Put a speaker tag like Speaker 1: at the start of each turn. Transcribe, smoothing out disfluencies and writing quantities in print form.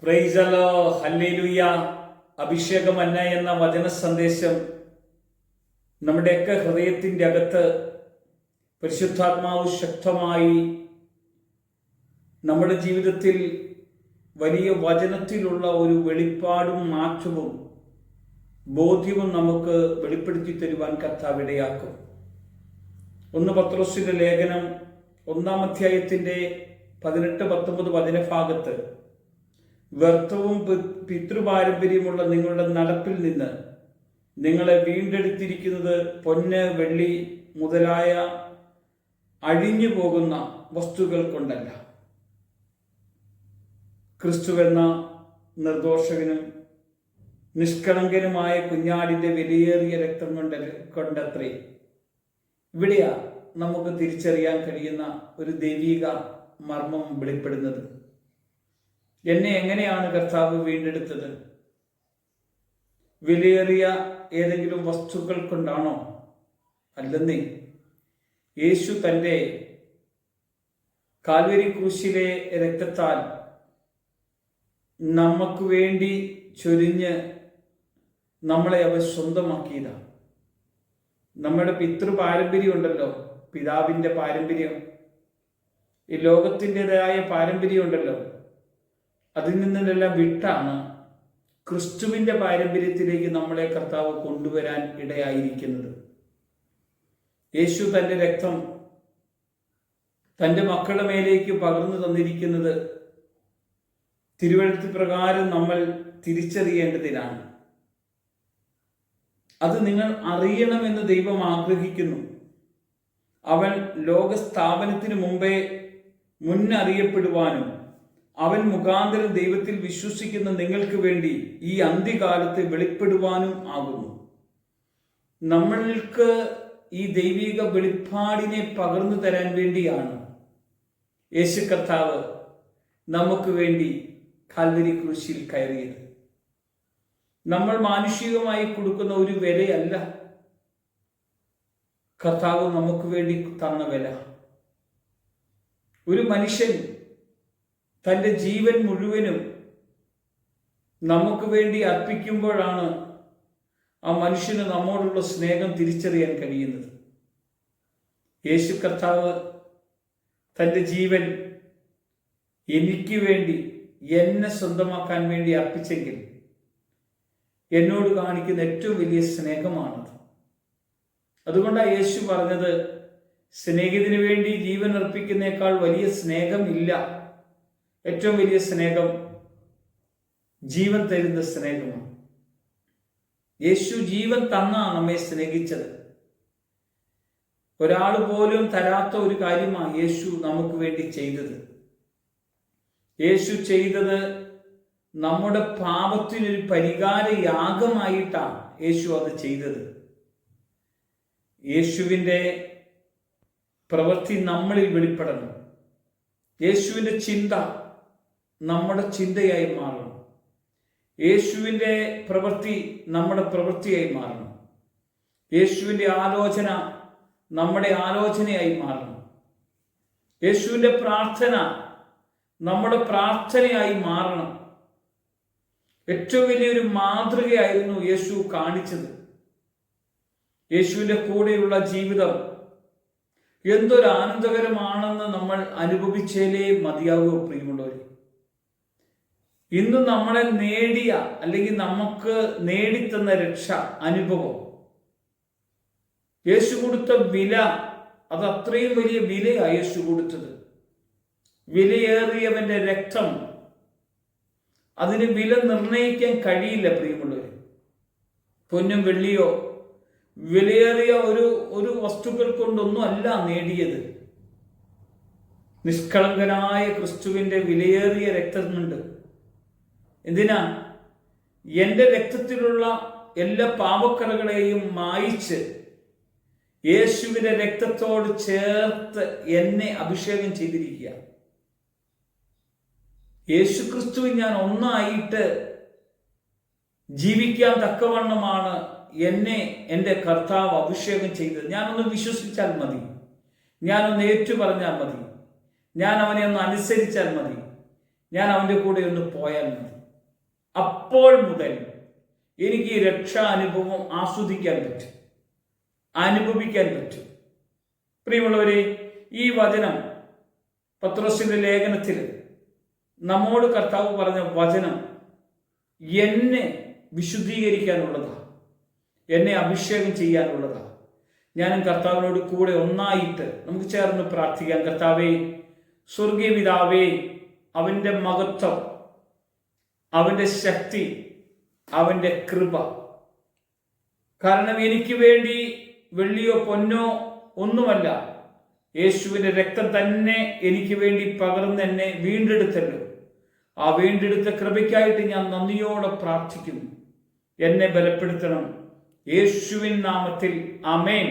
Speaker 1: Price the lord, hallelujah. അഭിഷേകമന്ന എന്ന വചന സന്ദേശം നമ്മുടെയൊക്കെ ഹൃദയത്തിൻ്റെ അകത്ത് പരിശുദ്ധാത്മാവ് ശക്തമായി നമ്മുടെ ജീവിതത്തിൽ വലിയ വചനത്തിലുള്ള ഒരു വെളിപ്പാടും മാറ്റവും ബോധ്യവും നമുക്ക് വെളിപ്പെടുത്തി തരുവാൻ കർത്താവ് ഇടയാക്കും. 1 പത്രോസിന്റെ ലേഖനം 1-ാം അധ്യായത്തിന്റെ 18-19 വചനഭാഗത്ത് വ്യർത്ഥവും പിതൃപാരമ്പര്യമുള്ള നിങ്ങളുടെ നടപ്പിൽ നിന്ന് നിങ്ങളെ വീണ്ടെടുത്തിരിക്കുന്നത് പൊന്ന്, വെള്ളി മുതലായ അഴിഞ്ഞു പോകുന്ന വസ്തുക്കൾ കൊണ്ടല്ല, ക്രിസ്തുവെന്ന നിർദോഷകനും നിഷ്കളങ്കനുമായ കുഞ്ഞാടിന്റെ വിലയേറിയ രക്തം കൊണ്ടത്രേ. ഇവിടെയാ നമുക്ക് തിരിച്ചറിയാൻ കഴിയുന്ന ഒരു ദൈവിക മർമ്മം വെളിപ്പെടുന്നത്. എന്നെ എങ്ങനെയാണ് കർത്താവ് വീണ്ടെടുത്തത്? വിലയേറിയ ഏതെങ്കിലും വസ്തുക്കൾ കൊണ്ടാണോ? അല്ലെന്നേ. യേശു തൻ്റെ കാൽവരി ക്രൂശിലെ രക്തത്താൽ നമുക്ക് വേണ്ടി ചൊരിഞ്ഞ് നമ്മളെ അവർ സ്വന്തമാക്കിയതാണ്. നമ്മുടെ പിതൃപാരമ്പര്യം ഉണ്ടല്ലോ, പിതാവിൻ്റെ പാരമ്പര്യം, ഈ ലോകത്തിൻ്റെതായ പാരമ്പര്യം ഉണ്ടല്ലോ, അതിൽ നിന്നെല്ലാം വിട്ടാണ് ക്രിസ്തുവിൻ്റെ പാരമ്പര്യത്തിലേക്ക് നമ്മളെ കർത്താവ് കൊണ്ടുവരാൻ ഇടയായിരിക്കുന്നത്. യേശു തൻ്റെ രക്തം തൻ്റെ മക്കളുടെ മേലേക്ക് പകർന്നു തന്നിരിക്കുന്നത് തിരുവെഴുത്ത് പ്രകാരം നമ്മൾ തിരിച്ചറിയേണ്ടതിനാണ്. അത് നിങ്ങൾ അറിയണമെന്ന് ദൈവം ആഗ്രഹിക്കുന്നു. അവൻ ലോകസ്ഥാപനത്തിന് മുമ്പേ മുന്നറിയപ്പെടുവാനും അവൻ മുഖാന്തരം ദൈവത്തിൽ വിശ്വസിക്കുന്ന നിങ്ങൾക്ക് വേണ്ടി ഈ അന്ത്യകാലത്ത് വെളിപ്പെടുവാനും ആകുന്നു. നമ്മൾക്ക് ഈ ദൈവിക വെളിപ്പാടിനെ പകർന്നു തരാൻ വേണ്ടിയാണ് യേശു കർത്താവ് നമുക്ക് വേണ്ടി കാൽവരി ക്രൂശിൽ കയറിയത്. നമ്മൾ മാനുഷികമായി കൊടുക്കുന്ന ഒരു വിലയല്ല കർത്താവ് നമുക്ക് വേണ്ടി തന്ന വില. ഒരു മനുഷ്യൻ തൻ്റെ ജീവൻ മുഴുവനും നമുക്ക് വേണ്ടി അർപ്പിക്കുമ്പോഴാണ് ആ മനുഷ്യന് നമ്മോടുള്ള സ്നേഹം തിരിച്ചറിയാൻ കഴിയുന്നത്. യേശു കർത്താവ് തൻ്റെ ജീവൻ എനിക്ക് വേണ്ടി, എന്നെ സ്വന്തമാക്കാൻ വേണ്ടി അർപ്പിച്ചെങ്കിൽ എന്നോട് കാണിക്കുന്ന ഏറ്റവും വലിയ സ്നേഹമാണത്. അതുകൊണ്ടാണ് യേശു പറഞ്ഞത്, സ്നേഹിതന് വേണ്ടി ജീവൻ അർപ്പിക്കുന്നേക്കാൾ വലിയ സ്നേഹം ഇല്ല. ഏറ്റവും വലിയ സ്നേഹം ജീവൻ തരുന്ന സ്നേഹമാണ്. യേശു ജീവൻ തന്നാണ് നമ്മെ സ്നേഹിച്ചത്. ഒരാൾ പോലും തരാത്ത ഒരു കാര്യമാണ് യേശു നമുക്ക് വേണ്ടി ചെയ്തത്. യേശു ചെയ്തത് നമ്മുടെ പാപത്തിനൊരു പരിഹാര യാഗമായിട്ടാണ് യേശു അത് ചെയ്തത്. യേശുവിൻ്റെ പ്രവൃത്തി നമ്മളിൽ വെളിപ്പെടണം. യേശുവിൻ്റെ ചിന്ത നമ്മുടെ ചിന്തയായി മാറണം. യേശുവിൻ്റെ പ്രവൃത്തി നമ്മുടെ പ്രവൃത്തിയായി മാറണം. യേശുവിൻ്റെ ആലോചന നമ്മുടെ ആലോചനയായി മാറണം. യേശുവിൻ്റെ പ്രാർത്ഥന നമ്മുടെ പ്രാർത്ഥനയായി മാറണം. ഏറ്റവും വലിയൊരു മാതൃകയായിരുന്നു യേശു കാണിച്ചത്. യേശുവിൻ്റെ കൂടെയുള്ള ജീവിതം എന്തൊരു ആനന്ദകരമാണെന്ന് നമ്മൾ അനുഭവിച്ചേലേ മതിയാവൂ. പ്രിയമുള്ളവരെ, ഇന്ന് നമ്മളെ നേടിയ അല്ലെങ്കിൽ നമുക്ക് നേടിത്തന്ന രക്ഷ അനുഭവം, യേശു കൊടുത്ത വില, അത് അത്രയും വലിയ വിലയാണ് യേശു കൊടുത്തത്. വിലയേറിയവന്റെ രക്തം, അതിന് വില നിർണയിക്കാൻ കഴിയില്ല പ്രിയമുള്ളവരെ. പൊന്നും വെള്ളിയോ വിലയേറിയ ഒരു വസ്തുക്കൾ കൊണ്ടൊന്നും അല്ല നേടിയത്. നിഷ്കളങ്കനായ ക്രിസ്തുവിന്റെ വിലയേറിയ രക്തമുണ്ട്. എന്തിനാ? എൻ്റെ രക്തത്തിലുള്ള എല്ലാ പാപക്കറകളെയും മായിച്ച് യേശുവിന്റെ രക്തത്തോട് ചേർത്ത് എന്നെ അഭിഷേകം ചെയ്തിരിക്കുക. യേശു ക്രിസ്തുവിൽ ഞാൻ ഒന്നായിട്ട് ജീവിക്കാൻ തക്കവണ്ണമാണ് എന്നെ എൻ്റെ കർത്താവ് അഭിഷേകം ചെയ്തത്. ഞാനൊന്ന് വിശ്വസിച്ചാൽ മതി, ഞാനൊന്ന് ഏറ്റുപറഞ്ഞാൽ മതി, ഞാൻ അവനെ ഒന്ന് അനുസരിച്ചാൽ മതി. ഞാൻ അവൻ്റെ കൂടെ ഒന്ന് പോയാൽ മതി. അപ്പോൾ മുതൽ എനിക്ക് ഈ രക്ഷാ അനുഭവം ആസ്വദിക്കാൻ പറ്റും, അനുഭവിക്കാൻ പറ്റും. പ്രിയമുള്ളവരെ, ഈ വചനം പത്രോസിന്റെ ലേഖനത്തിൽ നമ്മോട് കർത്താവ് പറഞ്ഞ വചനം എന്നെ വിശുദ്ധീകരിക്കാനുള്ളതാണ്, എന്നെ അഭിഷേകം ചെയ്യാനുള്ളതാണ്. ഞാനും കർത്താവിനോട് കൂടെ ഒന്നായിട്ട് നമുക്ക് ചേർന്ന് പ്രാർത്ഥിക്കാം. കർത്താവേ, സ്വർഗീയ പിതാവേ, അവൻ്റെ മഹത്വം, അവൻ്റെ ശക്തി, അവൻ്റെ കൃപ, കാരണം എനിക്ക് വേണ്ടി വെള്ളിയോ പൊന്നോ ഒന്നുമല്ല, യേശുവിൻ്റെ രക്തം തന്നെ എനിക്ക് വേണ്ടി പകർന്ന് എന്നെ വീണ്ടെടുത്തല്ലോ. ആ വീണ്ടെടുത്ത കൃപയ്ക്കായിട്ട് ഞാൻ നന്ദിയോടെ പ്രാർത്ഥിക്കുന്നു. എന്നെ ബലപ്പെടുത്തണം. യേശുവിൻ നാമത്തിൽ ആമേൻ.